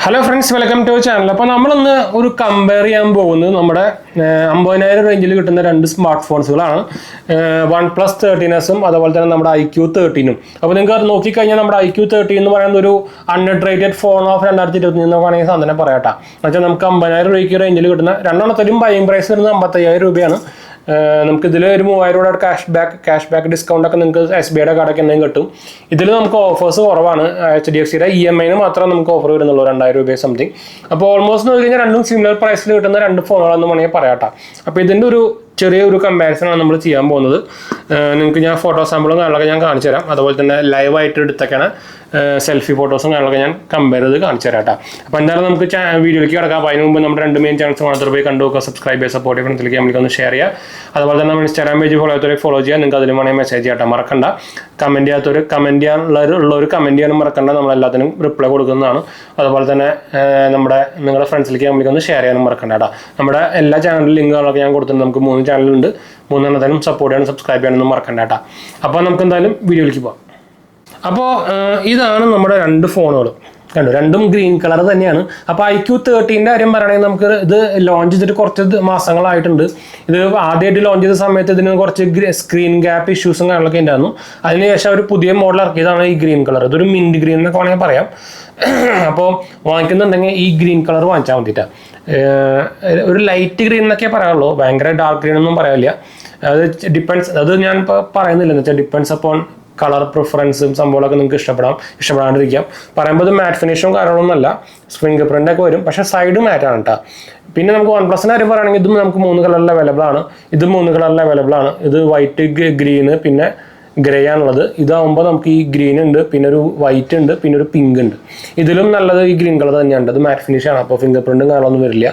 Hello friends, welcome to channel. അപ്പോൾ നമ്മളിന്ന് ഒരു കമ്പയർ ചെയ്യാൻ പോകുന്നത് നമ്മുടെ 50,000 റേഞ്ചിൽ കിട്ടുന്ന രണ്ട് സ്മാർട്ട് ഫോൺസുകളാണ്. OnePlus 13s അതുപോലെ തന്നെ നമ്മുടെ iQOO 13. അപ്പോൾ നിങ്ങൾക്ക് അത് നോക്കിക്കഴിഞ്ഞാൽ നമ്മുടെ iQOO 13 എന്ന് പറയുന്ന ഒരു അൺറേറ്റഡ് ഫോൺ ഓഫ് 2023 എന്ന് വേണമെങ്കിൽ സാധനം പറയാട്ടോ. എന്നുവെച്ചാൽ നമുക്ക് 50,000 രൂപയ്ക്ക് റേഞ്ചിൽ കിട്ടുന്ന രണ്ടെണ്ണത്തിലും ബൈയിങ് പ്രൈസ് വരുന്നത് 55,000 രൂപയാണ്. നമുക്ക് ഇതിൽ ഒരു 3,000 രൂപയുടെ ക്യാഷ് ബാക്ക് ഡിസ്കൗണ്ട് ഒക്കെ നിങ്ങൾക്ക് SBIയുടെ കാർഡൊക്കെ എന്തെങ്കിലും കിട്ടും. ഇതിൽ നമുക്ക് ഓഫേഴ്സ് കുറവാണ്. HDFCയുടെ EMIന് മാത്രമേ നമുക്ക് ഓഫർ വരുന്നുള്ളൂ, 2,000 രൂപ സംതിങ്. അപ്പോൾ ഓൾമോസ്റ്റ് നോക്കി കഴിഞ്ഞാൽ രണ്ടും സിമിലർ പ്രൈസിൽ കിട്ടുന്ന രണ്ട് ഫോണുകളെന്ന് വേണമെങ്കിൽ പറയാട്ടോ. അപ്പോൾ ഇതിൻ്റെ ഒരു ചെറിയൊരു കമ്പാരിസണാണ് നമ്മൾ ചെയ്യാൻ പോകുന്നത്. നിങ്ങൾക്ക് ഞാൻ ഫോട്ടോ സാമ്പിളും കാര്യങ്ങളൊക്കെ ഞാൻ കാണിച്ചു തരാം. അതുപോലെ തന്നെ ലൈവായിട്ട് എടുത്തൊക്കെയാണ് സെൽഫി ഫോട്ടോസും കാര്യങ്ങളൊക്കെ ഞാൻ കമ്പയർ ചെയ്ത് കാണിച്ചു തരാം കേട്ടോ. അപ്പോൾ എന്തായാലും നമുക്ക് വീഡിയോയിലേക്ക് കിടക്കാം. അപ്പോൾ അതിന് മുമ്പ് നമ്മുടെ രണ്ട് മെയിൻ ചാനൽസ് മാത്രം പോയി കണ്ടു നോക്കുക, സബ്സ്ക്രൈബ് ചെയ്യുക, സപ്പോർട്ട് ചെയ്യുക, ഫ്രണ്ട്സിലേക്ക് നമ്മൾക്കൊന്ന് ഷെയർ ചെയ്യുക. അതുപോലെ തന്നെ നമ്മൾ ഇൻസ്റ്റാഗ്രാം പേജ് ഫോളോ ചെയ്യുക. നിങ്ങൾക്ക് അതിൽ വേണമെങ്കിൽ മെസ്സേജ് ചെയ്യട്ടെ, മറക്കണ്ട. കമൻറ്റ് ചെയ്യാനുള്ളവർ കമൻറ്റ് ചെയ്യാനും മറക്കണ്ട. നമ്മളെല്ലാത്തിനും റിപ്ലൈ കൊടുക്കുന്നതാണ്. അതുപോലെ തന്നെ നിങ്ങളുടെ ഫ്രണ്ട്സിലേക്ക് നമ്മൾക്കൊന്ന് ഷെയർ ചെയ്യാനും മറക്കണ്ട കേട്ടോ. നമ്മുടെ എല്ലാ ചാനലിലും ലിങ്കുകളൊക്കെ ഞാൻ കൊടുത്തിട്ടുണ്ട്. നമുക്ക് 3 ചാനലുണ്ട്. 3 സപ്പോർട്ട് ചെയ്യാനും സബ്സ്ക്രൈബ് ചെയ്യാനൊന്നും മറക്കണ്ട കേട്ടോ. അപ്പോൾ നമുക്ക് എന്തായാലും വീഡിയോയിലേക്ക് പോകാം. അപ്പോൾ ഇതാണ് നമ്മുടെ രണ്ട് ഫോണുകൾ. കണ്ടു, രണ്ടും ഗ്രീൻ കളർ തന്നെയാണ്. അപ്പോൾ iQOO 13 കാര്യം പറയുകയാണെങ്കിൽ നമുക്ക് ഇത് ലോഞ്ച് ചെയ്തിട്ട് കുറച്ച് മാസങ്ങളായിട്ടുണ്ട്. ഇത് ആദ്യമായിട്ട് ലോഞ്ച് ചെയ്ത സമയത്ത് ഇതിന് കുറച്ച് സ്ക്രീൻ ഗ്യാപ്പ് ഇഷ്യൂസും കാര്യങ്ങളൊക്കെ ഉണ്ടായിരുന്നു. അതിനുശേഷം അവർ പുതിയ മോഡൽ ഇറക്കിയതാണ് ഈ ഗ്രീൻ കളർ. ഇതൊരു മിൻറ്റ് ഗ്രീൻ എന്നൊക്കെ വേണമെങ്കിൽ പറയാം. അപ്പോൾ വാങ്ങിക്കുന്നുണ്ടെങ്കിൽ ഈ ഗ്രീൻ കളർ വാങ്ങിച്ചാൽ മതിയിട്ടാണ്. ഒരു ലൈറ്റ് ഗ്രീൻ എന്നൊക്കെ പറയാനുള്ളൂ, ഭയങ്കര ഡാർക്ക് ഗ്രീൻ ഒന്നും പറയാനില്ല. അത് ഡിപ്പെൻഡ്സ്, അത് ഞാനിപ്പോൾ പറയുന്നില്ല. എന്ന് വെച്ചാൽ ഡിപ്പെൻഡ്സ് അപ്പോൺ കളർ പ്രിഫറൻസും സംഭവങ്ങളൊക്കെ നിങ്ങൾക്ക് ഇഷ്ടപ്പെടാണ്ടിരിക്കാം. പറയുമ്പോൾ ഇത് മാറ്റ് ഫിനിഷും കാര്യങ്ങളൊന്നുമല്ല, ഫിംഗർ പ്രിൻ്റ് ഒക്കെ വരും, പക്ഷേ സൈഡ് മാറ്റാണ് കേട്ടോ. പിന്നെ നമുക്ക് OnePlus കാര്യം പറയുകയാണെങ്കിൽ ഇതും നമുക്ക് 3 കളറിൽ അവൈലബിൾ ആണ്. ഇതും 3 കളറിൽ അവൈലബിൾ ആണ്. ഇത് വൈറ്റ്, ഗ്രീന്, പിന്നെ ഗ്രേ ആണുള്ളത്. ഇതാകുമ്പോൾ നമുക്ക് ഈ ഗ്രീൻ ഉണ്ട്, പിന്നെ ഒരു വൈറ്റ് ഉണ്ട്, പിന്നെ ഒരു പിങ്ക് ഉണ്ട്. ഇതിലും നല്ലത് ഈ ഗ്രീൻ കളർ തന്നെയാണ്. അത് മാറ്റ് ഫിനിഷ് ആണ്, അപ്പോൾ ഫിംഗർ പ്രിന്റും കാര്യങ്ങളൊന്നും വരില്ല.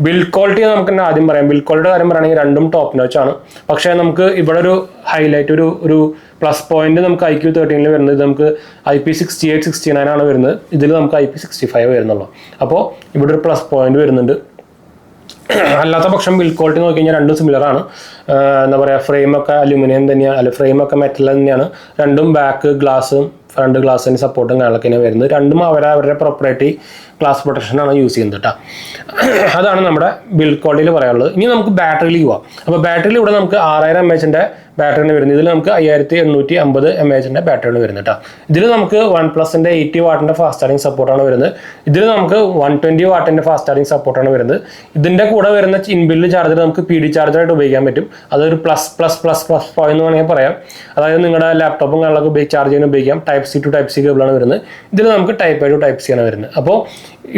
ബിൽഡ് ക്വാളിറ്റി നമുക്ക് തന്നെ ആദ്യം പറയാം. ബിൽഡ് ക്വാളിറ്റിയുടെ കാര്യം പറയുകയാണെങ്കിൽ രണ്ടും ടോപ്പ് നോച്ച് ആണ്. പക്ഷേ നമുക്ക് ഇവിടെ ഒരു ഹൈലൈറ്റ്, ഒരു പ്ലസ് പോയിന്റ് നമുക്ക് iQOO 13 വരുന്നത്. നമുക്ക് IP68, 69 ആണ് വരുന്നത്. ഇതിൽ നമുക്ക് IP65 വരുന്നുള്ളൂ. അപ്പോൾ ഇവിടെ ഒരു പ്ലസ് പോയിന്റ് വരുന്നുണ്ട്. അല്ലാത്ത പക്ഷം ബിൽഡ് ക്വാളിറ്റി നോക്കി കഴിഞ്ഞാൽ രണ്ടും സിമിലർ ആണ്. എന്താ പറയുക, ഫ്രെയിമൊക്കെ അലുമിനിയം തന്നെയാണ്, അല്ല ഫ്രെയിമൊക്കെ മെറ്റൽ തന്നെയാണ്. രണ്ടും ബാക്ക് ഗ്ലാസും ഫ്രണ്ട് ഗ്ലാസിന് സപ്പോർട്ടും കാര്യങ്ങളൊക്കെ വരുന്നത്. രണ്ടും അവരുടെ പ്രൊപ്പറേറ്ററി ഗ്ലാസ് പ്രൊട്ടക്ഷനാണ് യൂസ് ചെയ്യുന്നത് കേട്ടോ. അതാണ് നമ്മുടെ ബിൽഡ് ക്വാളിറ്റിയിൽ പറയാനുള്ളത്. ഇനി നമുക്ക് ബാറ്ററിയിലേക്ക് പോവാം. അപ്പോൾ ബാറ്ററിയിൽ ഇവിടെ നമുക്ക് 6000 mAh ബാറ്ററിന് വരുന്നത്. ഇതിൽ നമുക്ക് 5850 mAh ബാറ്ററിന് വരുന്നത് കേട്ടോ. ഇതിൽ നമുക്ക് OnePlusന്റെ 80 വാട്ടിൻ്റെ ഫാസ്റ്റ് ചാർജിങ് സപ്പോർട്ടാണ് വരുന്നത്. ഇതിൽ നമുക്ക് 120 വാട്ടിൻ്റെ ഫാസ്റ്റ് ചാർജിങ് സപ്പോർട്ടാണ് വരുന്നത്. ഇതിൻ്റെ കൂടെ വരുന്ന ഇൻബിൽഡ് ചാർജർ നമുക്ക് PD ചാർജറായിട്ട് ഉപയോഗിക്കാൻ പറ്റും. അതൊരു പ്ലസ് പോയിന്റ് എന്ന് വേണമെങ്കിൽ പറയാം. അതായത് നിങ്ങളുടെ ലാപ്ടോപ്പും കാര്യങ്ങളൊക്കെ ചാർജ് ചെയ്യാൻ ഉപയോഗിക്കാം. Type C to Type C കേബിളാണ് വരുന്നത്. ഇതിൽ നമുക്ക് Type A to Type C ആണ് വരുന്നത്. അപ്പോൾ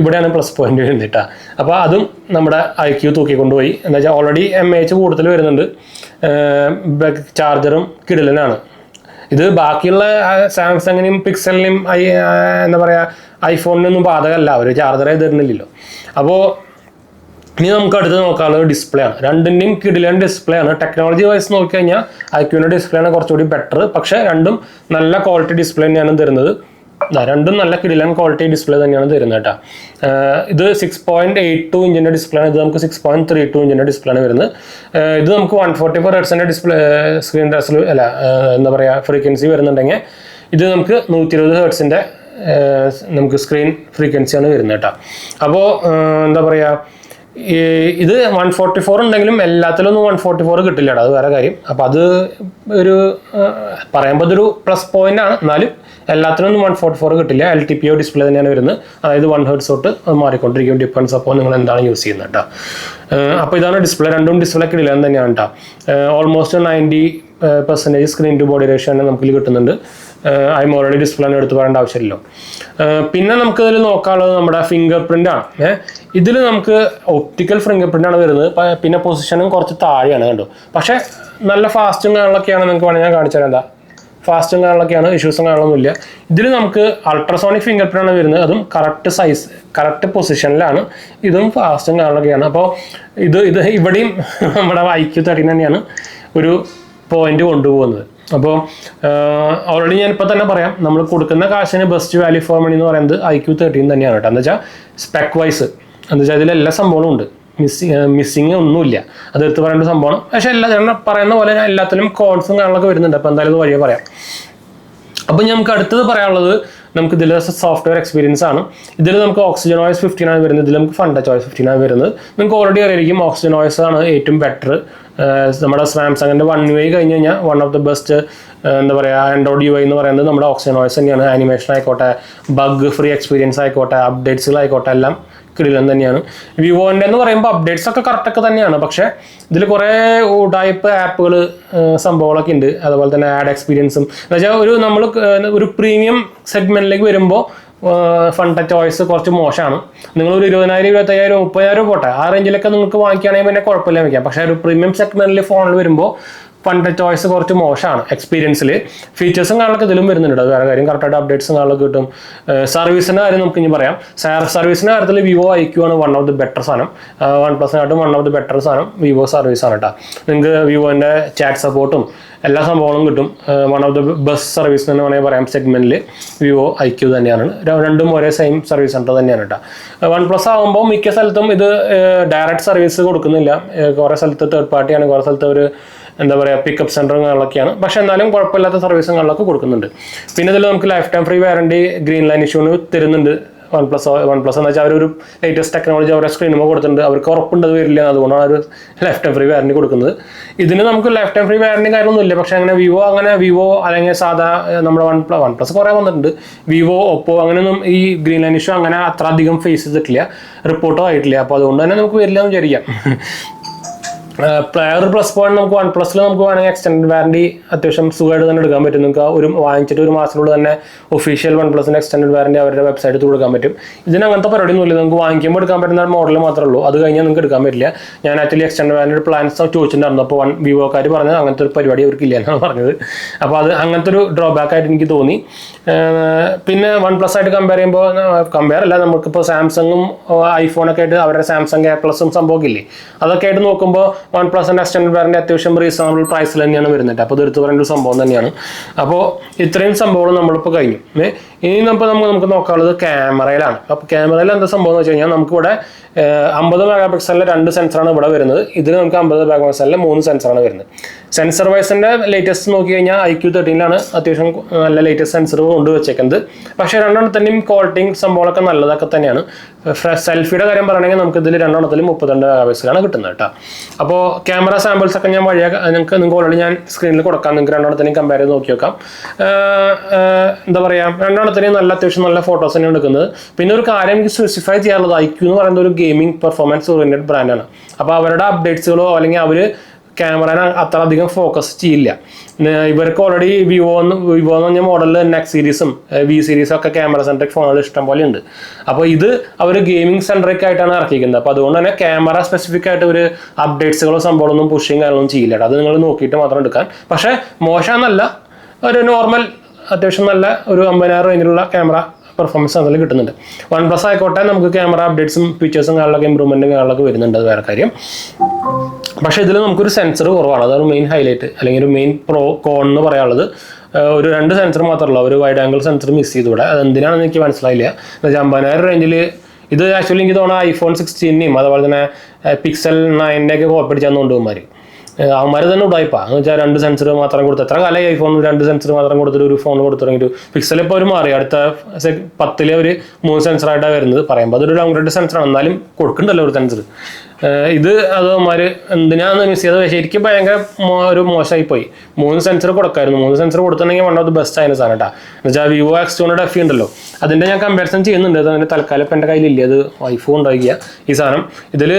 ഇവിടെയാണ് പ്ലസ് പോയിന്റ് വരുന്നത് കേട്ടോ. അപ്പോൾ അതും നമ്മുടെ iQOO തൂക്കിക്കൊണ്ടുപോയി. എന്താ വെച്ചാൽ ഓൾറെഡി mAh കൂടുതൽ വരുന്നുണ്ട്. ചാർജറും കിടിലനാണ്. ഇത് ബാക്കിയുള്ള സാംസങ്ങിനും പിക്സലിനും എന്താ പറയുക ഐഫോണിനൊന്നും ബാധകമല്ല. അവർ ചാർജറേ തരുന്നില്ലല്ലോ. അപ്പോൾ ഇനി നമുക്ക് അടുത്ത് നോക്കാനുള്ളത് ഡിസ്പ്ലേ ആണ്. രണ്ടിൻ്റെയും കിടിലൻ ഡിസ്പ്ലേ ആണ്. ടെക്നോളജി വൈസ് നോക്കിക്കഴിഞ്ഞാൽ iQOOന്റെ ഡിസ്പ്ലേ ആണ് കുറച്ചുകൂടി ബെറ്റർ. പക്ഷേ രണ്ടും നല്ല ക്വാളിറ്റി ഡിസ്പ്ലേ തന്നെയാണ് തരുന്നത്. രണ്ടും നല്ല കിടിലൻ ക്വാളിറ്റി ഡിസ്പ്ലേ തന്നെയാണ് തരുന്നത് കേട്ടോ. ഇത് 6.82 ഇഞ്ചിൻ്റെ ഡിസ്പ്ലേ ആണ്. ഇത് നമുക്ക് 6.32 ഇഞ്ചിൻ്റെ ഡിസ്പ്ലേ ആണ് വരുന്നത്. ഇത് നമുക്ക് 144 ഹെർട്സിൻ്റെ ഡിസ്പ്ലേ സ്ക്രീൻ എന്താ പറയുക ഫ്രീക്വൻസി വരുന്നുണ്ടെങ്കിൽ ഇത് നമുക്ക് 120 ഹെർട്സിൻ്റെ നമുക്ക് സ്ക്രീൻ ഫ്രീക്വൻസിയാണ് വരുന്നത് കേട്ടോ. അപ്പോൾ എന്താ പറയുക, ഇത് 144 ഉണ്ടെങ്കിലും എല്ലാത്തിലൊന്നും 144 കിട്ടില്ല കേട്ടോ. അത് വേറെ കാര്യം. അപ്പോൾ അത് ഒരു പറയുമ്പോൾ അതൊരു പ്ലസ് പോയിന്റ് ആണ്. എന്നാലും എല്ലാത്തിനൊന്നും 144 കിട്ടില്ല. LTPO ഡിസ്പ്ലേ തന്നെയാണ് വരുന്നത്. അതായത് 1 ഹെർട്സ് തൊട്ട് അത് മാറിക്കൊണ്ടിരിക്കും. ഡിപ്പെൻസ് അപ്പോൾ നിങ്ങൾ എന്താണ് യൂസ് ചെയ്യുന്നത് കേട്ടോ. അപ്പോൾ ഇതാണ് ഡിസ്പ്ലേ. രണ്ടും ഡിസ്പ്ലേ കിടിലൻ തന്നെയാണ് കേട്ടോ. Almost 90% screen to body ratio തന്നെ നമുക്ക് കിട്ടുന്നുണ്ട്. AMOLED ഡിസ്പ്ലേ എടുത്ത് പറയേണ്ട ആവശ്യമില്ലല്ലോ. പിന്നെ നമുക്ക് ഇതിൽ നോക്കാനുള്ളത് നമ്മുടെ ഫിംഗർ പ്രിൻ്റ് ആണ്. ഇതിൽ നമുക്ക് ഒപ്റ്റിക്കൽ ഫിംഗർ പ്രിൻ്റ് ആണ് വരുന്നത്. പിന്നെ പൊസിഷനും കുറച്ച് താഴെയാണ് കണ്ടു. പക്ഷേ നല്ല ഫാസ്റ്റും കാര്യങ്ങളൊക്കെയാണ്. നിങ്ങൾക്ക് വേണമെങ്കിൽ ഞാൻ കാണിച്ചു തരാം. എന്താ ഫാസ്റ്റും കാര്യങ്ങളൊക്കെയാണ്, ഇഷ്യൂസും കാര്യങ്ങളൊന്നുമില്ല. ഇതിൽ നമുക്ക് അൾട്രാസോണിക് ഫിംഗർ പ്രിൻ്റ് ആണ് വരുന്നത്. അതും കറക്റ്റ് സൈസ്, കറക്റ്റ് പൊസിഷനിലാണ്. ഇതും ഫാസ്റ്റും കാര്യങ്ങളൊക്കെയാണ്. അപ്പോൾ ഇത് ഇവിടെയും നമ്മുടെ iQOO 13 തന്നെയാണ് ഒരു പോയിന്റ് കൊണ്ടുപോകുന്നത്. അപ്പോൾ ഓൾറെഡി ഞാനിപ്പോൾ തന്നെ പറയാം, നമ്മൾ കൊടുക്കുന്ന കാശിന് ബെസ്റ്റ് വാല്യൂ ഫോർ മണി എന്ന് പറയുന്നത് iQOO 13 തന്നെയാണ് കേട്ടോ. എന്താ വെച്ചാൽ സ്പെക് വൈസ് എന്താ വെച്ചാൽ ഇതിലെല്ലാ സംഭവങ്ങളും ഉണ്ട്. മിസ്സിങ് ഒന്നുമില്ല. അത് എടുത്ത് പറയേണ്ട സംഭവമാണ്. പക്ഷേ ഞാൻ പറയുന്ന പോലെ എല്ലാത്തിലും കോൺസും കാര്യങ്ങളൊക്കെ വരുന്നുണ്ട്. അപ്പോൾ എന്തായാലും ഇത് വഴിയെ പറയാം. അപ്പം നമുക്ക് അടുത്തത് പറയാനുള്ളത് നമുക്ക് ഇതിൽ സോഫ്റ്റ്വെയർ എക്സ്പീരിയൻസ് ആണ്. ഇതിൽ നമുക്ക് ഓക്സിജൻ OS 15 ആണ് വരുന്നത്, ഇതിൽ നമുക്ക് ഫണ്ടച്ച് OS 15 ആണ് വരുന്നത്. നിങ്ങൾക്ക് ഓൾറെഡി അറിയായിരിക്കും ഓക്സിജൻ OS ആണ് ഏറ്റവും ബെറ്റർ. നമ്മുടെ സാംസങ്ങിൻ്റെ One UI കഴിഞ്ഞ് കഴിഞ്ഞാൽ വൺ ഓഫ് ദ ബെസ്റ്റ് എന്താ പറയുക ആൻഡ്രോയിഡ് UI എന്ന് പറയുന്നത് നമ്മുടെ ഓക്സിജൻ OS തന്നെയാണ്. ആനിമേഷൻ ആയിക്കോട്ടെ, ബഗ് ഫ്രീ എക്സ്പീരിയൻസ് ആയിക്കോട്ടെ, അപ്ഡേറ്റ്സുകളായിക്കോട്ടെ, എല്ലാം കിടിലൻ തന്നെയാണ്. വിവോൻ്റെ എന്ന് പറയുമ്പോൾ അപ്ഡേറ്റ്സ് ഒക്കെ കറക്റ്റൊക്കെ തന്നെയാണ്, പക്ഷേ ഇതിൽ കുറേ ടൈപ്പ് ആപ്പുകൾ സംഭവങ്ങളൊക്കെ ഉണ്ട്. അതുപോലെ തന്നെ ആഡ് എക്സ്പീരിയൻസും എന്ന് വെച്ചാൽ നമ്മൾ ഒരു പ്രീമിയം സെഗ്മെൻറ്റിലേക്ക് വരുമ്പോൾ ഫണ്ടച്ച് OS കുറച്ച് മോശമാണ്. നിങ്ങളൊരു 20,000, 25,000, 30,000 പോട്ടെ, ആ റേഞ്ചിലൊക്കെ നിങ്ങൾക്ക് വാങ്ങിക്കുകയാണെങ്കിൽ പിന്നെ കുഴപ്പമില്ല വയ്ക്കാം. പക്ഷേ ഒരു പ്രീമിയം സെഗ്മെൻറ്റിൽ ഫോണിൽ വരുമ്പോൾ ഫണ്ടച്ച് OS കുറച്ച് മോശമാണ് എക്സ്പീരിയൻസിൽ. ഫീച്ചേഴ്സും കാര്യങ്ങളൊക്കെ ഇതിലും വരുന്നുണ്ട്, അത് വേറെ കാര്യം. കറക്റ്റായിട്ട് അപ്ഡേറ്റ്സും കാര്യങ്ങളൊക്കെ കിട്ടും. സർവീസിൻ്റെ കാര്യം നമുക്ക് ഇനി പറയാം. സർവീസിൻ്റെ കാര്യത്തിൽ വിവോ IQ ആണ് വൺ ഓഫ് ദി ബെറ്റർ സാധനം. OnePlus-നായിട്ടും വൺ ഓഫ് ദി ബെറ്റർ സാധനം വിവോ സർവീസാണ് കേട്ടോ. നിങ്ങൾക്ക് വിവോൻ്റെ ചാറ്റ് സപ്പോർട്ടും എല്ലാ സംഭവങ്ങളും കിട്ടും. One of the best service എന്ന് വേണമെങ്കിൽ പറയാം സെഗ്മെൻറ്റിൽ വിവോ IQ തന്നെയാണ്. രണ്ടും ഒരേ സെയിം സർവീസ് സെൻറ്റർ തന്നെയാണ് കേട്ടോ. OnePlus ആകുമ്പോൾ മിക്ക സ്ഥലത്തും ഇത് ഡയറക്റ്റ് സർവീസ് കൊടുക്കുന്നില്ല. കുറേ സ്ഥലത്ത് തേർഡ് പാർട്ടിയാണ്, കുറേ സ്ഥലത്ത് ഒരു എന്താ പറയുക പിക്കപ്പ് സെൻറ്ററുകളിലൊക്കെയാണ്. പക്ഷേ എന്നാലും കുഴപ്പമില്ലാത്ത സർവീസുകളിലൊക്കെ കൊടുക്കുന്നുണ്ട്. പിന്നെ ഇതിൽ നമുക്ക് life time free warranty green line ഇഷ്യൂന് തരുന്നുണ്ട്. OnePlus എന്ന് വെച്ചാൽ അവരൊരു ലേറ്റസ്റ്റ് ടെക്നോളജി അവരുടെ സ്ക്രീനുമ്പോൾ കൊടുത്തിട്ടുണ്ട്. അവർക്ക് ഉറപ്പുണ്ടത് വരില്ല, അതുകൊണ്ടാണ് അവർ ലൈഫ് ടൈം ഫ്രീ വാറണ്ടി കൊടുക്കുന്നത്. ഇതിന് നമുക്ക് ലൈഫ് ടൈം ഫ്രീ വാറണ്ടി കാര്യമൊന്നുമില്ല. പക്ഷേ അങ്ങനെ വിവോ അല്ലെങ്കിൽ സാധാ നമ്മുടെ OnePlus കുറേ വന്നിട്ടുണ്ട്. വിവോ, ഒപ്പോ അങ്ങനെയൊന്നും ഈ ഗ്രീൻ ലൈൻ ഇഷ്യൂ അങ്ങനെ അത്ര അധികം ഫേസ് ചെയ്തിട്ടില്ല, റിപ്പോർട്ടോ ആയിട്ടില്ല. അപ്പോൾ അതുകൊണ്ട് തന്നെ നമുക്ക് വരില്ല എന്ന് വിചാരിക്കാം. ഒരു പ്ലസ് പോയിന്റ് നമുക്ക് OnePlus-ൽ നമുക്ക് വേണമെങ്കിൽ എക്സ്റ്റൻഡ് വാറണ്ടി അത്യാവശ്യം സുഖമായിട്ട് തന്നെ എടുക്കാൻ പറ്റും. നിങ്ങൾക്ക് വാങ്ങിച്ചിട്ട് ഒരു മാസത്തിനുള്ളിൽ തന്നെ ഒഫീഷ്യൽ OnePlus-ന്റെ എക്സ്റ്റൻഡ് വാറണ്ടി അവരുടെ വെബ്സൈറ്റിൽ കൊടുക്കാൻ പറ്റും. ഇതിന് അങ്ങനത്തെ പരിപാടിയൊന്നുമില്ല. നിങ്ങൾക്ക് വാങ്ങിക്കുമ്പോൾ എടുക്കാൻ പറ്റുന്ന മോഡൽ മാത്രമേ ഉള്ളൂ, അത് കഴിഞ്ഞാൽ നിങ്ങൾക്ക് എടുക്കാൻ പറ്റില്ല. ഞാൻ ആക്ച്വലി എക്സ്റ്റൻഡ് വാറണ്ടി പ്ലാൻസ് ചോദിച്ചിട്ടുണ്ടായിരുന്നു. അപ്പോൾ വിവോക്കാർ പറഞ്ഞത് അങ്ങനത്തെ ഒരു പരിപാടി അവർക്ക് ഇല്ല എന്നാണ് പറഞ്ഞത്. അപ്പോൾ അത് അങ്ങനത്തെ ഒരു ഡ്രോബാക്ക് ആയിട്ട് എനിക്ക് തോന്നി. പിന്നെ OnePlus ആയിട്ട് കമ്പയർ അല്ല, നമുക്കിപ്പോൾ സാംസങ്ങും ഐഫോണൊക്കെ ആയിട്ട് അവരുടെ സാംസങ് A+ സംഭവമൊക്കെ ഇല്ലേ, അതൊക്കെ ആയിട്ട് നോക്കുമ്പോൾ OnePlus-ന്റെ എക്സ്റ്റൻഡ് വാറണ്ടി അത്യാവശ്യം റീസണബിൾ പ്രൈസിൽ തന്നെയാണ് വരുന്നത്. അപ്പോൾ ഇത് എടുത്തു പറയുന്ന ഒരു സംഭവം തന്നെയാണ്. അപ്പോൾ ഇത്രയും സംഭവങ്ങൾ നമ്മളിപ്പോൾ കഴിഞ്ഞു. ഇനി നമുക്ക് നോക്കാനുള്ളത് ക്യാമറയിലാണ്. അപ്പോൾ ക്യാമറയിൽ എന്താ സംഭവം എന്ന് വെച്ച് കഴിഞ്ഞാൽ നമുക്കിവിടെ 50 മെഗാപിക്സലിൻ്റെ 2 സെൻസറാണ് ഇവിടെ വരുന്നത്. ഇതിൽ നമുക്ക് 50 മെഗാപിക്സലിൻ്റെ 3 സെൻസറാണ് വരുന്നത്. സെൻസർ വൈസിൻ്റെ ലേറ്റസ്റ്റ് നോക്കി കഴിഞ്ഞാൽ IQ 13-ലാണ് അത്യാവശ്യം നല്ല ലേറ്റസ്റ്റ് സെൻസർ കൊണ്ടുവച്ചേക്കുന്നത്. പക്ഷേ രണ്ടെണ്ണത്തിൻ്റെയും ക്വാളിറ്റിയും സംഭവങ്ങളൊക്കെ നല്ലതൊക്കെ തന്നെയാണ്. സെൽഫിയുടെ കാര്യം പറയുകയാണെങ്കിൽ നമുക്ക് ഇതിൽ രണ്ടെണ്ണത്തിലും 32 മെഗാപിക്സലാണ് കിട്ടുന്നത് കേട്ടോ. അപ്പോൾ ക്യാമറ സാമ്പിൾസ് ഒക്കെ ഞാൻ നിങ്ങൾക്ക് ഓൾറെഡി ഞാൻ സ്ക്രീനിൽ കൊടുക്കാം. നിങ്ങൾക്ക് രണ്ടെണ്ണത്തിനെയും കമ്പയർ ചെയ്ത് നോക്കി നോക്കാം. എന്താ പറയുക, രണ്ടെണ്ണത്തിനെയും അത്യാവശ്യം നല്ല ഫോട്ടോസ് തന്നെയാണ് എടുക്കുന്നത്. പിന്നെ ഒരു കാര്യം എനിക്ക് സ്പെസിഫൈ ചെയ്യാനുള്ളത്, IQ എന്ന് പറയുന്നത് ഒരു ഗെയിമിംഗ് പെർഫോമൻസ് ഓറിയന്റഡ് ബ്രാൻഡാണ്. അപ്പോൾ അവരുടെ അപ്ഡേറ്റ്സുകളോ അല്ലെങ്കിൽ അവർ ക്യാമറനെ അത്ര അധികം ഫോക്കസ് ചെയ്യില്ല. ഇവർക്ക് ഓൾറെഡി വിവോ എന്ന് പറഞ്ഞ മോഡലിൽ നെക്സ്റ്റ് സീരീസും V സീരീസും ഒക്കെ ക്യാമറ സെൻട്രിക് ഫോണുകൾ ഇഷ്ടം പോലെ ഉണ്ട്. അപ്പോൾ ഇത് അവർ ഗെയിമിംഗ് സെൻട്രിക് ആയിട്ടാണ് ഇറക്കിയിരിക്കുന്നത്. അപ്പോൾ അതുകൊണ്ട് തന്നെ ക്യാമറ സ്പെസിഫിക് ആയിട്ട് ഒരു അപ്ഡേറ്റ്സുകളോ സംഭവങ്ങളൊന്നും പുഷിങ് കാര്യങ്ങളൊന്നും ചെയ്യില്ല. അത് നിങ്ങൾ നോക്കിയിട്ട് മാത്രം എടുക്കാൻ. പക്ഷേ മോശമെന്നല്ല, ഒരു നോർമൽ അത്യാവശ്യം നല്ല ഒരു 50,000 റേഞ്ചിലുള്ള ക്യാമറ പെർഫോമൻസ് അതിൽ കിട്ടുന്നുണ്ട്. OnePlus ആയിക്കോട്ടെ നമുക്ക് ക്യാമറ അപ്ഡേറ്റ്സും ഫീച്ചേഴ്സും കാര്യങ്ങളൊക്കെ ഇമ്പ്രൂവ്മെൻറ്റും കാര്യങ്ങളൊക്കെ വരുന്നുണ്ട്, അത് വേറെ കാര്യം. പക്ഷേ ഇതിൽ നമുക്കൊരു സെൻസർ കുറവാണ്, അതാണ് മെയിൻ ഹൈലൈറ്റ് അല്ലെങ്കിൽ ഒരു മെയിൻ കോൺ എന്ന് പറയാനുള്ളത്. ഒരു 2 സെൻസർ മാത്രമല്ല, ഒരു വൈഡ് ആംഗിൾ സെൻസർ മിസ് ചെയ്തു ഇവിടെ. അതെന്തിനാണെന്ന് എനിക്ക് മനസ്സിലായില്ല. എന്നുവെച്ചാൽ 50,000 റേഞ്ചിൽ ഇത് ആക്ച്വലി എനിക്ക് തോന്നുന്നു iPhone 16-നെയും അതുപോലെ തന്നെ Pixel 9-നെയൊക്കെ കോപ്പി അടിച്ചാൽ കൊണ്ടുപോകുമാർ. അവന്മാർ തന്നെ ഉടായിപ്പാ എന്ന് വെച്ചാൽ 2 സെൻസർ മാത്രം കൊടുത്ത് എത്ര കാലമായി ഐഫോൺ 2 സെൻസർ മാത്രം കൊടുത്തിട്ട് ഒരു ഫോൺ കൊടുത്തു തുടങ്ങിയിട്ട്. പിക്സൽ ഇപ്പോൾ ഒരു മാറി, അടുത്ത 10-ലെ ഒരു 3 സെൻസറായിട്ടാണ് വരുന്നത്. പറയുമ്പോൾ അതൊരു ഡൗൺഗ്രേഡ് സെൻസറാണ്, എന്നാലും കൊടുക്കണ്ടല്ലോ ഒരു സെൻസർ. ഇത് അതവന്മാർ എന്തിനാന്ന് മിസ് ചെയ്തത്, ശരിക്കും ഭയങ്കര ഒരു മോശമായി പോയി. 3 സെൻസർ കൊടുക്കായിരുന്നു. 3 സെൻസർ കൊടുത്തിട്ടുണ്ടെങ്കിൽ വൺ ഓഫ് ദി ബെസ്റ്റ് ആയിരുന്നു സാധനം കേട്ടോ. എന്ന് വെച്ചാൽ വിവോ X2 FE ഉണ്ടല്ലോ, അതിൻ്റെ ഞാൻ കമ്പാരിസൺ ചെയ്യുന്നുണ്ട്. അതിൻ്റെ തൽക്കാലം ഇപ്പം എൻ്റെ കയ്യിലില്ല, അത് ഐഫോൺ ഉണ്ടാക്കിയ ഈ സാധനം. ഇതിൽ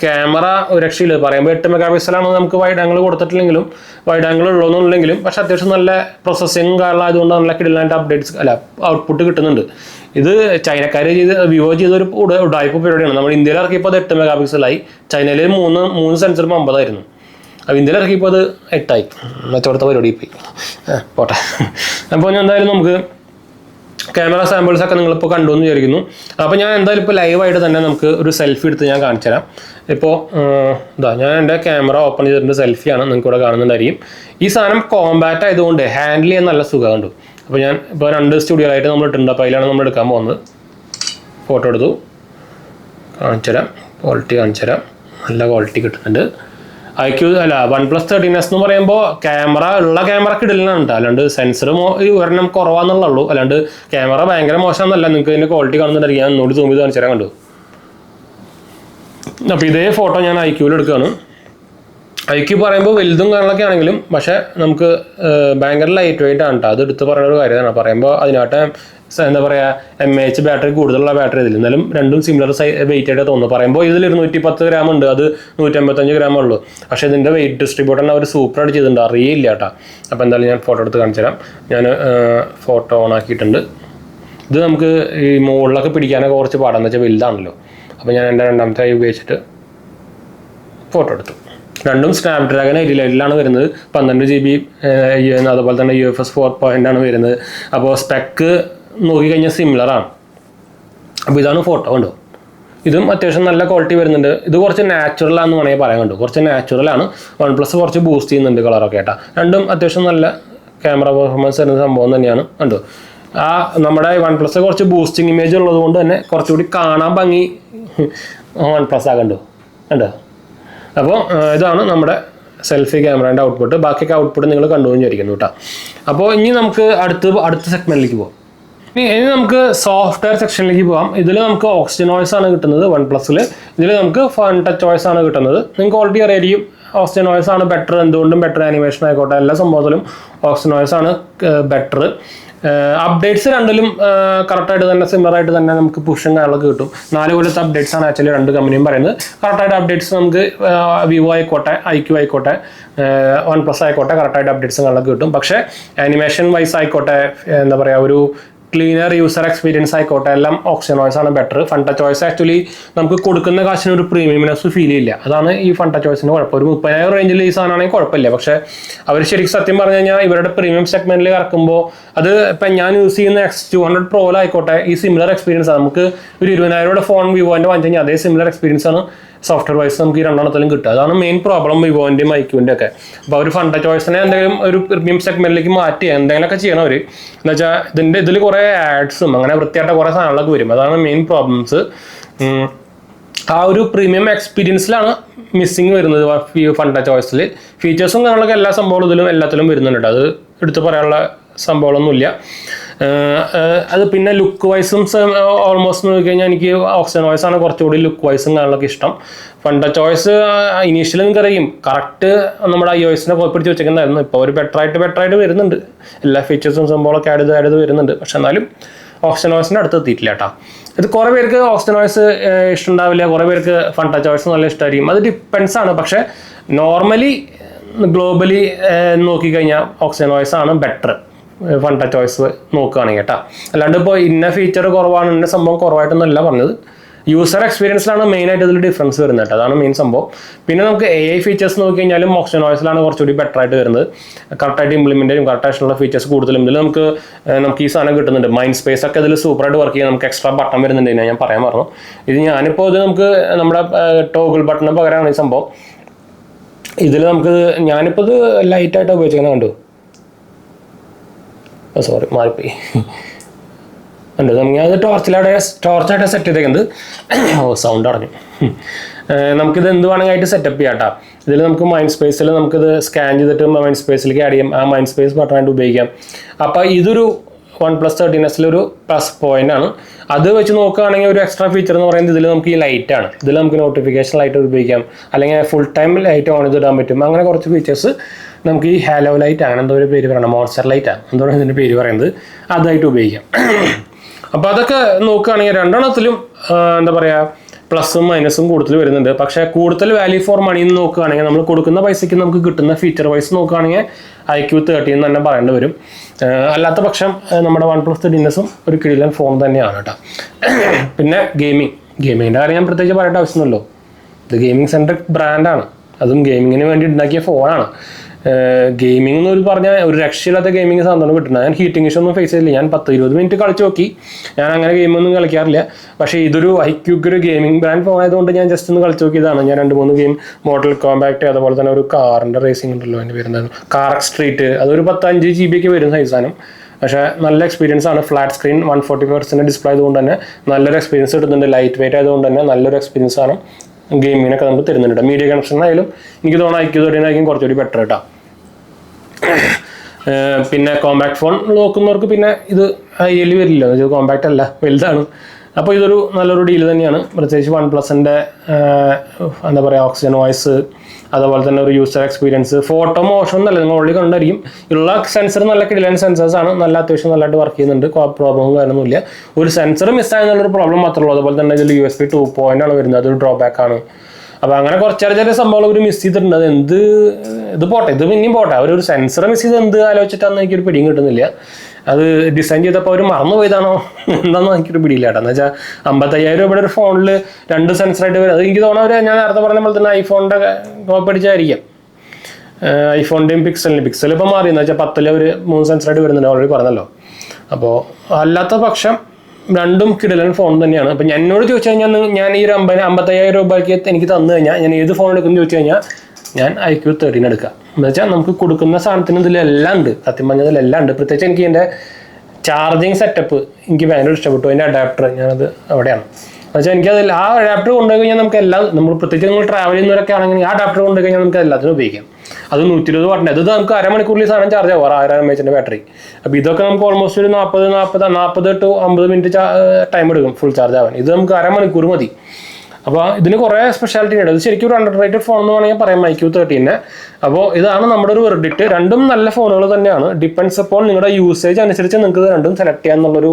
ക്യാമറ ഒരു രക്ഷയില്ല. പറയുമ്പോൾ 8 മെഗാപിക്സലാണ് നമുക്ക് വൈഡ് ആംഗിൾ കൊടുത്തിട്ടില്ലെങ്കിലും, വൈഡ് ആംഗിൾ ഉള്ളതെന്നുണ്ടെങ്കിലും, പക്ഷെ അത്യാവശ്യം നല്ല പ്രോസസ്സിങ് കാരണമായതുകൊണ്ട് നല്ല കിടിലായിട്ട് അപ്ഡേറ്റ്സ് ഔട്ട്പുട്ട് കിട്ടുന്നുണ്ട്. ഇത് ചൈനക്കാർ വിവോ ചെയ്തൊരു ഉടായ്പ പരിപാടിയാണ്. നമ്മൾ ഇന്ത്യയിൽ ഇറക്കിയപ്പോൾ അത് 8 മെഗാപിക്സലായി. ചൈനയിൽ 3 സെൻസറും 50 അപ്പോൾ ഇന്ത്യയിൽ ഇറക്കിയപ്പോൾ അത് 8 മെച്ചോടുത്ത പരിപാടി പോയി. പോട്ടെ. അപ്പോൾ ഞാൻ എന്തായാലും നമുക്ക് ക്യാമറ സാമ്പിൾസ് ഒക്കെ നിങ്ങളിപ്പോൾ കണ്ടു എന്ന് വിചാരിക്കുന്നു. അപ്പോൾ ഞാൻ എന്തായാലും ഇപ്പോൾ ലൈവായിട്ട് തന്നെ നമുക്ക് ഒരു സെൽഫി എടുത്ത് ഞാൻ കാണിച്ചു തരാം. ഇപ്പോൾ ഞാൻ എൻ്റെ ക്യാമറ ഓപ്പൺ ചെയ്തിട്ടുണ്ട്, സെൽഫിയാണ്, നിങ്ങൾക്ക് ഇവിടെ കാണുന്നുണ്ടായിരിക്കും. ഈ സാധനം കോമ്പാക്റ്റ് ആയതുകൊണ്ട് ഹാൻഡിൽ ചെയ്യാൻ നല്ല സുഖമുണ്ട്. അപ്പോൾ ഞാൻ ഇപ്പോൾ 2 സ്റ്റുഡിയോയിലായിട്ട് നമ്മൾ ഇട്ടിട്ടുണ്ട്. അപ്പോൾ അതിലാണ് നമ്മൾ എടുക്കാൻ പോകുന്നത്. ഫോട്ടോ എടുത്തു, കാണിച്ചു തരാം, ക്വാളിറ്റി കാണിച്ചു തരാം. നല്ല ക്വാളിറ്റി കിട്ടുന്നുണ്ട്. IQ അല്ല OnePlus 13s എന്ന് പറയുമ്പോൾ ക്യാമറ കിടലാണ് കേട്ടോ, അല്ലാണ്ട് സെൻസർ ഒരെണ്ണം കുറവാന്നുള്ളൂ, അല്ലാണ്ട് ക്യാമറ ഭയങ്കര മോശമെന്നല്ല. നിങ്ങൾക്ക് ഇതിൻ്റെ ക്വാളിറ്റി കാണുന്നുണ്ടെങ്കിൽ ഞാൻ ഒന്നുകൂടി സൂം ചെയ്ത് കാണിച്ചു തരാൻ കണ്ടു. അപ്പോൾ ഇതേ ഫോട്ടോ ഞാൻ IQ എടുക്കുകയാണ്. IQ പറയുമ്പോൾ വലുതും കാര്യങ്ങളൊക്കെ ആണെങ്കിലും പക്ഷേ നമുക്ക് ഭയങ്കര ലൈറ്റ് വെയിറ്റ് ആണ് കേട്ടോ. അത് എടുത്ത് പറയുന്ന ഒരു കാര്യമാണ്. പറയുമ്പോൾ അതിനായിട്ട് എന്താ പറയുക, mAh ബാറ്ററി കൂടുതലുള്ള ബാറ്ററി ഇതിൽ, എന്നാലും രണ്ടും സിമിലർ വെയിറ്റ് ആയിട്ട് തോന്നുന്നു. പറയുമ്പോൾ ഇതിൽ 210 ഗ്രാം ഉണ്ട്, അത് 155 ഗ്രാം ഉള്ളൂ. പക്ഷേ ഇതിൻ്റെ വെയിറ്റ് ഡിസ്ട്രിബ്യൂട്ടറിന് അവർ സൂപ്പർ ആയിട്ട് ചെയ്തിട്ടുണ്ട്, അറിയില്ല കേട്ടോ. അപ്പോൾ എന്തായാലും ഞാൻ ഫോട്ടോ എടുത്ത് കാണിച്ചു തരാം. ഞാൻ ഫോട്ടോ ഓൺ ആക്കിയിട്ടുണ്ട്. ഇത് നമുക്ക് ഈ മുകളിലൊക്കെ പിടിക്കാനൊക്കെ കുറച്ച് പാടാന്ന് വെച്ചാൽ വലുതാണല്ലോ. അപ്പോൾ ഞാൻ എൻ്റെ രണ്ടാമത്തെ കൈ ഉപയോഗിച്ചിട്ട് ഫോട്ടോ എടുത്തു. രണ്ടും സ്നാപ്ഡ്രാഗൺ 888 വരുന്നത്, 12 GB, അതുപോലെ തന്നെ UFS 4.0 വരുന്നത്. അപ്പോൾ സ്പെക്ക് നോക്കിക്കഴിഞ്ഞാൽ സിമിലറാണ്. അപ്പോൾ ഇതാണ് ഫോട്ടോ കണ്ടോ. ഇതും അത്യാവശ്യം നല്ല ക്വാളിറ്റി വരുന്നുണ്ട്. ഇത് കുറച്ച് നാച്ചുറലാണെന്ന് വേണമെങ്കിൽ പറയാൻ കണ്ടു, കുറച്ച് നാച്ചുറലാണ്. OnePlus കുറച്ച് ബൂസ്റ്റ് ചെയ്യുന്നുണ്ട് കളറൊക്കെ ആയിട്ടാ. രണ്ടും അത്യാവശ്യം നല്ല ക്യാമറ പെർഫോമൻസ് വരുന്ന സംഭവം തന്നെയാണ് കണ്ടു. നമ്മുടെ OnePlus കുറച്ച് ബൂസ്റ്റിംഗ് ഇമേജ് ഉള്ളത് കൊണ്ട് തന്നെ കുറച്ചുകൂടി കാണാൻ ഭംഗി OnePlus ആകണ്ടു കണ്ടോ. അപ്പോൾ ഇതാണ് നമ്മുടെ സെൽഫി ക്യാമറേൻ്റെ ഔട്ട്പുട്ട്. ബാക്കിയൊക്കെ ഔട്ട്പുട്ട് നിങ്ങൾ കണ്ടുപോയി വിചാരിക്കുന്നു കേട്ടോ. അപ്പോൾ ഇനി നമുക്ക് അടുത്ത സെഗ്മെന്റിലേക്ക് പോകാം. ഇനി നമുക്ക് സോഫ്റ്റ്വെയർ സെക്ഷനിലേക്ക് പോകാം. ഇതിൽ നമുക്ക് ഓക്സിജൻ ഓയിസ് ആണ് കിട്ടുന്നത് OnePlusൽ. ഇതിൽ നമുക്ക് ഫൺ ടച്ച് ഓയിസ് ആണ് കിട്ടുന്നത്. നിങ്ങൾക്ക് ഓൾറെഡി അറിയായിരിക്കും ഓക്സിജൻ ഓയിസ് ആണ് ബെറ്റർ. എന്തുകൊണ്ടും ബെറ്റർ ആനിമേഷൻ ആയിക്കോട്ടെ, എല്ലാ സംഭവത്തിലും ഓക്സിജൻ ഓയിസ് ആണ് ബെറ്റർ. അപ്ഡേറ്റ്സ് രണ്ടിലും കറക്റ്റായിട്ട് തന്നെ സിമിലർ ആയിട്ട് തന്നെ നമുക്ക് പുഷും കാര്യങ്ങളൊക്കെ കിട്ടും. 4 കൊല്ലത്തെ അപ്ഡേറ്റ്സ് ആണ് ആക്ച്വലി രണ്ട് കമ്പനിയും പറയുന്നത്. കറക്റ്റായിട്ട് അപ്ഡേറ്റ്സ് നമുക്ക് വിവോ ആയിക്കോട്ടെ, IQ ആയിക്കോട്ടെ, OnePlus ആയിക്കോട്ടെ, കറക്റ്റായിട്ട് അപ്ഡേറ്റ്സും കാര്യങ്ങളൊക്കെ കിട്ടും. പക്ഷേ ആനിമേഷൻ വൈസ് ആയിക്കോട്ടെ, എന്താ പറയുക, ഒരു ക്ലീനർ യൂസർ എക്സ്പീരിയൻസ് ആയിക്കോട്ടെ, എല്ലാം ഓക്സിജൻ ഓയിസ് ആണ് ബെറ്റർ. ഫൺ ടച്ച് ഓയിസ് ആക്ച്വലി നമുക്ക് കൊടുക്കുന്ന കാശിന് ഒരു പ്രീമിയംനെസ് ഫീൽ ചെയ്യില്ല. അതാണ് ഈ ഫൺ ടച്ച് ഓയിസിന് കുഴപ്പം. ഒരു 30,000 റേഞ്ചിൽ ഈ സാധനമാണെങ്കിൽ കുഴപ്പമില്ല. പക്ഷേ അവർ ശരിക്കും സത്യം പറഞ്ഞു കഴിഞ്ഞാൽ ഇവരുടെ പ്രീമിയം സെഗ്മെന്റിൽ ഇറക്കുമ്പോൾ അത് ഇപ്പം ഞാൻ യൂസ് ചെയ്യുന്ന X200 പ്രോയിലായിക്കോട്ടെ, ഈ സിമിലർ എക്സ്പീരിയൻസ് ആണ്. നമുക്ക് ഒരു 20,000 ഫോൺ വിവോൻ്റെ വാങ്ങിച്ചു കഴിഞ്ഞാൽ അതേ സിമിലർ എക്സ്പീരിയൻസ് ആണ് സോഫ്റ്റ്വെയർ വൈസ് നമുക്ക് ഈ രണ്ടെണ്ണത്തിലും കിട്ടുക. അതാണ് മെയിൻ പ്രോബ്ലം വിവോൻ്റെയും IQൻ്റെ ഒക്കെ. അപ്പോൾ അവർ ഫൺ ടച്ച് ഓയിസിനെ എന്തെങ്കിലും ഒരു പ്രീമിയം സെഗ്മെന്റിലേക്ക് മാറ്റി എന്തെങ്കിലുമൊക്കെ ചെയ്യണം അവർ. എന്ന് വെച്ചാൽ ഇതിൽ കുറേ ആഡ്സും അങ്ങനെ വൃത്തിയായിട്ട കുറേ സാധനങ്ങളൊക്കെ വരും. അതാണ് മെയിൻ പ്രോബ്ലംസ്. ആ ഒരു പ്രീമിയം എക്സ്പീരിയൻസിലാണ് മിസ്സിങ് വരുന്നത് ഫൺ ടച്ച് ഓയിസിൽ. ഫീച്ചേഴ്സും കാര്യങ്ങളൊക്കെ എല്ലാ സംഭവങ്ങളും ഇതിലും എല്ലാത്തിലും വരുന്നുണ്ട്. അത് എടുത്ത് പറയാനുള്ള സംഭവങ്ങളൊന്നുമില്ല. അത് പിന്നെ ലുക്ക് വൈസും ഓൾമോസ്റ്റ് നോക്കി കഴിഞ്ഞാൽ എനിക്ക് ഓക്സിജൻ വോയിസ് ആണ് കുറച്ചുകൂടി ലുക്ക് വൈസും കാര്യങ്ങളൊക്കെ ഇഷ്ടം. ഫൺ ടച്ച് വോയിസ് ഇനീഷ്യലി നിങ്ങൾക്ക് അറിയും കറക്റ്റ് നമ്മുടെ iOS-നെ പിടിച്ച് വെച്ചേക്കുന്നതായിരുന്നു. ഇപ്പോൾ ഒരു ബെറ്ററായിട്ട് വരുന്നുണ്ട്. എല്ലാ ഫീച്ചേഴ്സും സംഭവങ്ങളൊക്കെ ആഡ് ചെയ്ത് വരുന്നുണ്ട്. പക്ഷെ എന്നാലും ഓക്സിജൻ വോയിസിൻ്റെ അടുത്ത് എത്തിയിട്ടില്ല കേട്ടോ. ഇത് കുറേ പേർക്ക് ഓക്സിജൻ വോയിസ് ഇഷ്ടമുണ്ടാവില്ല, കുറേ പേർക്ക് ഫൺ ടച്ച് വോയിസ് നല്ല ഇഷ്ടമായിരിക്കും. അത് ഡിപ്പെൻസ് ആണ്. പക്ഷേ നോർമലി ഗ്ലോബലി നോക്കിക്കഴിഞ്ഞാൽ ഓക്സിജൻ വോയിസ് ആണ് ബെറ്റർ ഫൺ ടച്ച് വോയിസ് നോക്കുകയാണെങ്കിൽ കേട്ടോ. അല്ലാണ്ട് ഇപ്പോൾ ഇന്ന ഫീച്ചർ കുറവാണ്, ഇന്ന സംഭവം കുറവായിട്ടൊന്നുമല്ല പറഞ്ഞത്. യൂസർ എക്സ്പീരിയൻസിലാണ് മെയിനായിട്ട് ഇതിൽ ഡിഫറൻസ് വരുന്നത് കേട്ടോ. അതാണ് മെയിൻ സംഭവം. പിന്നെ നമുക്ക് AI ഫീച്ചേഴ്സ് നോക്കി കഴിഞ്ഞാലും ഓക്സിജൻ വോയിസിലാണ് കുറച്ചുകൂടി ബെറ്റർ ആയിട്ട് വരുന്നത്. കറക്റ്റായിട്ട് ഇംപ്ലിമെൻ്റ് ചെയ്യും, കറക്റ്റായിട്ടുള്ള ഫീച്ചേഴ്സ് കൂടുതലും ഇതിൽ നമുക്ക് ഈ സാധനം കിട്ടുന്നുണ്ട്. മൈൻഡ് സ്പേസ് ഒക്കെ ഇതിൽ സൂപ്പറായിട്ട് വർക്ക് ചെയ്യാം. നമുക്ക് എക്സ്ട്രാ ബട്ടൺ വരുന്നുണ്ട്. ഞാൻ പറയാൻ പറഞ്ഞു. ഞാനിപ്പോൾ ഇത് നമുക്ക് നമ്മുടെ ടോഗിൾ ബട്ടണിന് പകരമാണ് ഈ സംഭവം. ഇതിൽ നമുക്ക് ഞാനിപ്പോൾ ഇത് ലൈറ്റായിട്ട് ഉപയോഗിച്ചിരിക്കുന്നത് കണ്ടു. സോറി മാറിപ്പോയി ഉണ്ട്. അത് ടോർച്ചായിട്ട് സെറ്റ് ചെയ്തേക്കുന്നത്. സൗണ്ട് അടഞ്ഞു. നമുക്കിത് എന്ത് വേണമെങ്കിൽ സെറ്റപ്പ് ചെയ്യാം കേട്ടോ. ഇതിൽ നമുക്ക് മൈൻഡ് സ്പേസിൽ നമുക്കിത് സ്കാൻ ചെയ്തിട്ട് മൈൻഡ് സ്പേസിലേക്ക് ആഡ് ചെയ്യാം. ആ മൈൻഡ് സ്പേസ് ബട്ടണായിട്ട് ഉപയോഗിക്കാം. അപ്പോൾ ഇതൊരു OnePlus 13s പ്ലസ് പോയിന്റ് ആണ്. അത് വെച്ച് നോക്കുകയാണെങ്കിൽ ഒരു എക്സ്ട്രാ ഫീച്ചർ എന്ന് പറയുന്നത് ഇതിൽ നമുക്ക് ഈ ലൈറ്റാണ്. ഇതിൽ നമുക്ക് നോട്ടിഫിക്കേഷൻ ലൈറ്റ് ഉപയോഗിക്കാം, അല്ലെങ്കിൽ ഫുൾ ടൈം ലൈറ്റ് ഓൺ ചെയ്തിടാൻ പറ്റും. അങ്ങനെ കുറച്ച് ഫീച്ചേഴ്സ് നമുക്ക് ഈ ഹാലോ ലൈറ്റ് അങ്ങനെ എന്തോ ഒരു പേര് പറയണം, മോൺസ്റ്റർ ലൈറ്റാണ് എന്തോ ഇതിൻ്റെ പേര് പറയുന്നത്, അതായിട്ട് ഉപയോഗിക്കാം. അപ്പോൾ അതൊക്കെ നോക്കുകയാണെങ്കിൽ രണ്ടെണ്ണത്തിലും എന്താ പറയുക പ്ലസും മൈനസും കൂടുതൽ വരുന്നുണ്ട്. പക്ഷേ കൂടുതൽ വാല്യൂ ഫോർ മണി എന്ന് നോക്കുകയാണെങ്കിൽ നമ്മൾ കൊടുക്കുന്ന പൈസയ്ക്ക് നമുക്ക് കിട്ടുന്ന ഫീച്ചർ വൈസ് നോക്കുകയാണെങ്കിൽ IQ 13 എന്ന് തന്നെ പറയേണ്ടി വരും. അല്ലാത്ത പക്ഷം നമ്മുടെ OnePlus 13s ഒരു കിടിലൻ ഫോൺ തന്നെയാണ് കേട്ടോ. പിന്നെ ഗെയിമിങ്ങിൻ്റെ കാര്യം ഞാൻ പ്രത്യേകിച്ച് പറയേണ്ട ആവശ്യമൊന്നുമല്ലോ. ഇത് ഗെയിമിംഗ് സെൻട്രിക് ബ്രാൻഡാണ്, അതും ഗെയിമിങ്ങിന് വേണ്ടി ഉണ്ടാക്കിയ ഫോണാണ്. ഗെയിമിംഗ് എന്ന് പറഞ്ഞാൽ ഒരു രക്ഷയില്ലാത്ത ഗെയിമിംഗ് സാധനം കിട്ടുന്നത്. ഞാൻ ഹീറ്റിംഗ് ഇഷ്യൂ ഒന്നും ഫേസ് ചെയ്തില്ല. ഞാൻ 10-20 മിനിറ്റ് കളിച്ച് നോക്കി. ഞാൻ അങ്ങനെ ഗെയിമൊന്നും കളിക്കാറില്ല. പക്ഷേ ഇതൊരു IQക്ക് ഒരു ഗെയിമിംഗ് ബ്രാൻഡ് ഫോൺ ആയതുകൊണ്ട് ഞാൻ ജസ്റ്റ് ഒന്ന് കളിച്ച് നോക്കിയതാണ്. ഞാൻ 2-3 ഗെയിം, മോട്ടൽ കോമ്പാക്ട്, അതുപോലെ തന്നെ ഒരു കാറിൻ്റെ റേസിംഗ് ഉണ്ടല്ലോ, അതിൻ്റെ പേരെന്താണ്, കാർ സ്ട്രീറ്റ്, അതൊരു 15 GB വരും സൈസ് സാധനം. പക്ഷേ നല്ല എക്സ്പീരിയൻസ് ആണ്. ഫ്ലാറ്റ് സ്ക്രീൻ 144Hz ഡിസ്പ്ലേ ആയതുകൊണ്ട് തന്നെ നല്ലൊരു എക്സ്പീരിയൻസ് കിട്ടുന്നുണ്ട്. ലൈറ്റ് വെയിറ്റ് ആയതുകൊണ്ട് തന്നെ നല്ലൊരു എക്സ്പീരിയൻസ് ആണ്. ഗെയിമിങ്ങിനൊക്കെ നമുക്ക് തരുന്നുണ്ട്. മീഡിയ കണക്ഷൻ ആയാലും എനിക്ക് തോന്നുന്നു IQ 13 ആയിരിക്കും കുറച്ചുകൂടി ബെറ്റർ കേട്ടോ. പിന്നെ കോമ്പാക്ട് ഫോൺ നോക്കുന്നവർക്ക് പിന്നെ ഇത് IL വരില്ല, ഇത് കോമ്പാക്റ്റ് അല്ല, വലുതാണ്. അപ്പോൾ ഇതൊരു നല്ലൊരു ഡീൽ തന്നെയാണ്. പ്രത്യേകിച്ച് OnePlusൻ്റെ എന്താ പറയുക ഓക്സിജൻ വോയിസ്, അതുപോലെ തന്നെ ഒരു യൂസർ എക്സ്പീരിയൻസ്, ഫോട്ടോ മോശം എന്നല്ല, നിങ്ങൾ ഓൾറെഡി കണ്ടായിരിക്കും. ഉള്ള സെൻസർ നല്ല കിടിലൻ സെൻസേഴ്സാണ്, നല്ല അത്യാവശ്യം നല്ലതായിട്ട് വർക്ക് ചെയ്യുന്നുണ്ട്, പ്രോബ്ലം കാര്യമൊന്നുമില്ല. ഒരു സെൻസർ മിസ്സായെന്നുള്ളൊരു പ്രോബ്ലം മാത്രമേ ഉള്ളൂ. അതുപോലെ തന്നെ ഇതിൽ USB 2.0 ആണ് വരുന്നത്, അതൊരു ഡ്രോബാക്ക് ആണ്. അപ്പോൾ അങ്ങനെ കുറച്ച് ചെറിയ സംഭവങ്ങൾ അവർ മിസ് ചെയ്തിട്ടുണ്ട്. അത് ഇത് പോട്ടെ, ഇത് പിന്നെയും പോട്ടെ, അവരൊരു സെൻസർ മിസ് ചെയ്ത് എന്ത് ആലോചിച്ചിട്ടാണെന്ന് എനിക്കൊരു പിടിയും കിട്ടുന്നില്ല. അത് ഡിസൈൻ ചെയ്തപ്പോൾ അവർ മറന്നു പോയതാണോ എന്താണെന്ന് എനിക്കൊരു പിടിയില്ല കേട്ടോ. എന്ന് വെച്ചാൽ 55,000 രൂപയുടെ ഒരു ഫോണിൽ 2 സെൻസറായിട്ട് വരും. അത് എനിക്ക് തോന്നുന്നത് ഞാൻ നേരത്തെ പറഞ്ഞ പോലെ തന്നെ ഐഫോണിൻ്റെ കോപ്പി അടിച്ചായിരിക്കാം. ഐഫോണിൻ്റെയും പിക്സൽ ഇപ്പോൾ മാറി, എന്ന് വെച്ചാൽ 10 ഒരു 3 സെൻസറായിട്ട് വരുന്നുണ്ട്, ഓൾറെഡി പറഞ്ഞല്ലോ. അപ്പോൾ അല്ലാത്ത പക്ഷം രണ്ടും കിടിലൻ ഫോൺ തന്നെയാണ്. അപ്പം എന്നോട് ചോദിച്ചു കഴിഞ്ഞാൽ ഞാൻ ഈ ഒരു 55,000 രൂപയ്ക്ക് എനിക്ക് തന്നു കഴിഞ്ഞാൽ ഞാൻ ഏത് ഫോൺ എടുക്കുമെന്ന് ചോദിച്ചു കഴിഞ്ഞാൽ ഞാൻ IQ 13 എടുക്കുക. എന്ന് വെച്ചാൽ നമുക്ക് കൊടുക്കുന്ന സാധനത്തിന് ഇതിലെല്ലാം ഉണ്ട്, സത്യം പറഞ്ഞതിലെല്ലാം ഉണ്ട്. പ്രത്യേകിച്ച് എനിക്ക് എൻ്റെ ചാർജിങ് സെറ്റപ്പ് എനിക്ക് ഭയങ്കര ഇഷ്ടപ്പെട്ടു. അതിൻ്റെ അഡാപ്റ്റർ ഞാനത് അവിടെയാണ്. എന്ന് വെച്ചാൽ എനിക്കതിൽ ആ അഡാപ്റ്റർ കൊണ്ടുപോയി കഴിഞ്ഞാൽ നമുക്ക് എല്ലാം, നമ്മൾ പ്രത്യേകിച്ച് നിങ്ങൾ ട്രാവൽ ചെയ്യുന്നവരൊക്കെ ആണെങ്കിൽ ആ അഡാപ്റ്റർ കൊണ്ടുപോയി കഴിഞ്ഞാൽ നമുക്ക് എല്ലാത്തിനും ഉപയോഗിക്കാം. അത് 120 വാട്ടിൻ്റെ, അത് നമുക്ക് അരമണിക്കൂറിൽ സാധനം ചാർജ് ആവും, 6000 mAh ബാറ്ററി. അപ്പോൾ ഇതൊക്കെ നമുക്ക് ഓൾമോസ്റ്റ് ഒരു 40 to 50 മിനിറ്റ് ടൈം എടുക്കും ഫുൾ ചാർജ് ആവാൻ. ഇത് നമുക്ക് അരമണിക്കൂർ മതി. അപ്പോൾ ഇതിന് കുറേ സ്പെഷ്യാലിറ്റി ഉണ്ട്. ഇത് ശരിക്കും ഒരു അണ്ടർ റേറ്റഡ് ഫോൺ എന്ന് വേണമെങ്കിൽ പറയാം IQ 13. അപ്പോൾ ഇതാണ് നമ്മുടെ ഒരു വെർഡിക്റ്റ്. രണ്ടും നല്ല ഫോണുകൾ തന്നെയാണ്. ഡിപ്പെൻഡ്സ് അപ്പോൾ നിങ്ങളുടെ യൂസേജ് അനുസരിച്ച് നിങ്ങൾക്ക് ഇത് രണ്ടും സെലക്ട് ചെയ്യാന്നുള്ളൊരു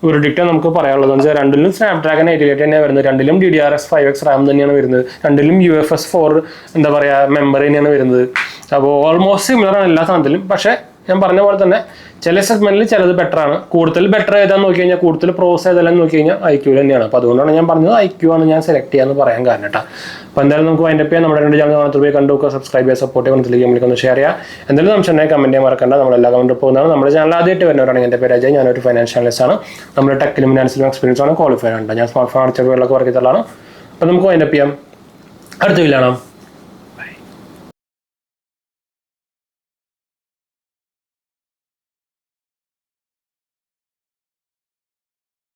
വെർഡിക്റ്റ് നമുക്ക് പറയാനുള്ളത്. എന്ന് വെച്ചാൽ രണ്ടിലും സ്നാപ്ഡ്രാഗൺ 888 തന്നെയാണ് വരുന്നത്, രണ്ടിലും DDRS 5X RAM തന്നെയാണ് വരുന്നത്, രണ്ടിലും UFS 4 എന്താ പറയുക മെമ്മറി തന്നെയാണ് വരുന്നത്. അപ്പോൾ ഓൾമോസ്റ്റ് സിമിലറാണ് എല്ലാ സാധനത്തിലും. പക്ഷേ ഞാൻ പറഞ്ഞ പോലെ തന്നെ ചില സെഗ്മെന്റിൽ ചിലത് ബെറ്റർ ആണ്. കൂടുതൽ ബെറ്റർ ഏതാന്ന് നോക്കി കഴിഞ്ഞാൽ, കൂടുതൽ പ്രോസ് ഏതെല്ലാം നോക്കി കഴിഞ്ഞാൽ IQ തന്നെയാണ്. അപ്പോൾ അതുകൊണ്ടാണ് ഞാൻ പറഞ്ഞത് IQ ആണ് ഞാൻ സെലക്ട് ചെയ്യാന്ന് പറയാൻ കാരണം കേട്ടോ. അപ്പോൾ എന്തായാലും നമുക്ക് വൈൻഡപ്പ് ചെയ്യാം. നമ്മുടെ 2 ചാനൽ കാണാത്തവർ കണ്ടു സബ്സ്ക്രൈബ് ചെയ്യുക, സപ്പോർട്ട് ചെയ്യുക, നമ്മൾക്ക് ഒന്ന് ഷെയർ ചെയ്യുക. എന്തെങ്കിലും സംശയം ഉണ്ടെങ്കിൽ കമന്റ് ചെയ്യാൻ മറക്കണ്ട. നമ്മളെല്ലാ കമന്റ് പോകുന്നതാണ്. നമ്മുടെ ചാനൽ ആദ്യമായിട്ട് വരുന്നവരാണെങ്കിൽ എൻ്റെ പേര് അജയ്, ഞാനൊരു ഫൈനാൻഷ്യൽ അനലിസ്റ്റ് ആണ്. നമ്മുടെ ടെക്കിലും ഫിനാൻസിലും എക്സ്പീരിയൻസ് ആണ്, ക്വാളിഫൈഡ് ആണ്. ഞാൻ സ്മാർട്ട് ഫോൺ അടിച്ച വീട്ടിലൊക്കെ വർക്ക് ചെയ്തതാണ്. അപ്പോൾ നമുക്ക് വൈൻഡപ്പ് ചെയ്യാം. അടുത്ത വീഡിയോ കാണാം.